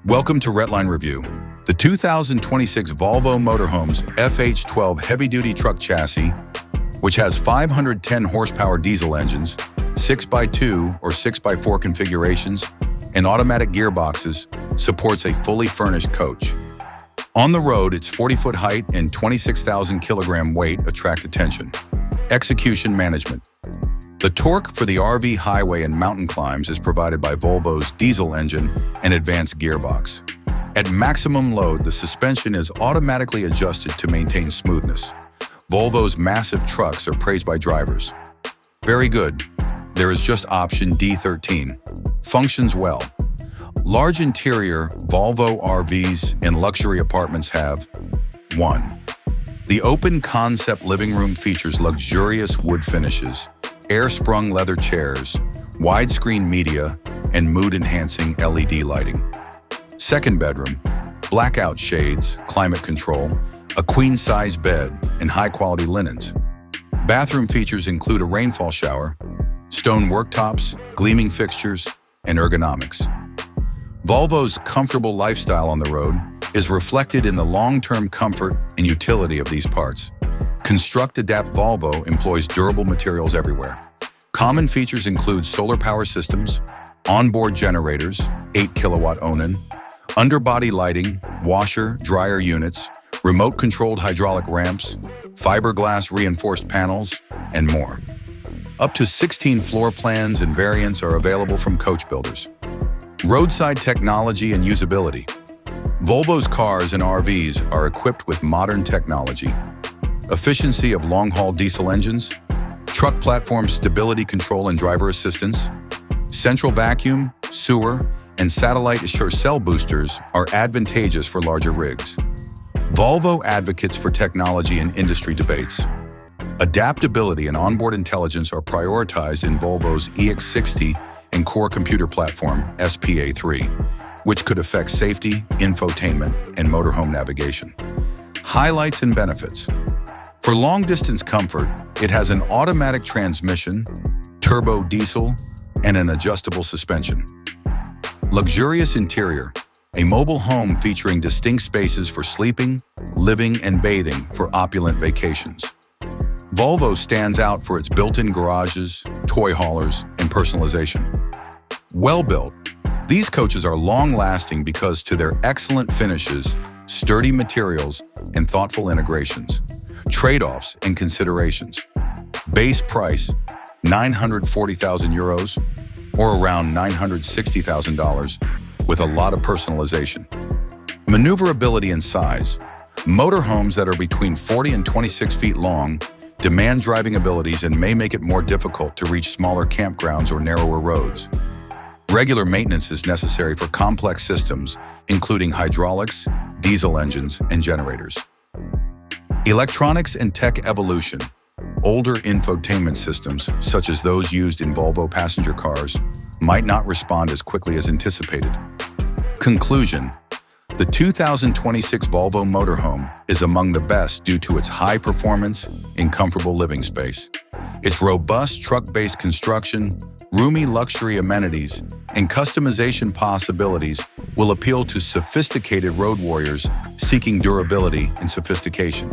Welcome to Redline Review. The 2026 Volvo Motorhome's FH12 heavy-duty truck chassis, which has 510 horsepower diesel engines, 6x2 or 6x4 configurations, and automatic gearboxes, supports a fully furnished coach. On the road, its 40-foot height and 26,000 kilogram weight attract attention. Execution management. The torque for the RV highway and mountain climbs is provided by Volvo's diesel engine and advanced gearbox. At maximum load, the suspension is automatically adjusted to maintain smoothness. Volvo's massive trucks are praised by drivers. Very good. There is just option D13. Functions well. Large interior Volvo RVs and luxury apartments have 1. The open concept living room features luxurious wood finishes, air-sprung leather chairs, widescreen media, and mood-enhancing LED lighting. Second bedroom, blackout shades, climate control, a queen-size bed, and high-quality linens. Bathroom features include a rainfall shower, stone worktops, gleaming fixtures, and ergonomics. Volvo's comfortable lifestyle on the road is reflected in the long-term comfort and utility of these parts. Construct Adapt Volvo employs durable materials everywhere. Common features include solar power systems, onboard generators, 8 kilowatt Onan, underbody lighting, washer, dryer units, remote-controlled hydraulic ramps, fiberglass reinforced panels, and more. Up to 16 floor plans and variants are available from coach builders. Roadside technology and usability. Volvo's cars and RVs are equipped with modern technology. Efficiency of long-haul diesel engines, truck platform stability control and driver assistance, central vacuum, sewer, and satellite assure cell boosters are advantageous for larger rigs. Volvo advocates for technology in industry debates. Adaptability and onboard intelligence are prioritized in Volvo's EX60 and core computer platform SPA3, which could affect safety, infotainment, and motorhome navigation. Highlights and benefits. For long-distance comfort, it has an automatic transmission, turbo diesel, and an adjustable suspension. Luxurious interior, a mobile home featuring distinct spaces for sleeping, living, and bathing for opulent vacations. Volvo stands out for its built-in garages, toy haulers, and personalization. Well-built, these coaches are long-lasting because to their excellent finishes, sturdy materials, and thoughtful integrations. Trade-offs and considerations. Base price, €940,000 or around $960,000 with a lot of personalization. Maneuverability and size. Motorhomes that are between 40 and 26 feet long demand driving abilities and may make it more difficult to reach smaller campgrounds or narrower roads. Regular maintenance is necessary for complex systems, including hydraulics, diesel engines, and generators. Electronics and tech evolution. Older infotainment systems, such as those used in Volvo passenger cars, might not respond as quickly as anticipated. Conclusion. The 2026 Volvo Motorhome is among the best due to its high performance and comfortable living space. Its robust truck-based construction, roomy luxury amenities, and customization possibilities will appeal to sophisticated road warriors seeking durability and sophistication.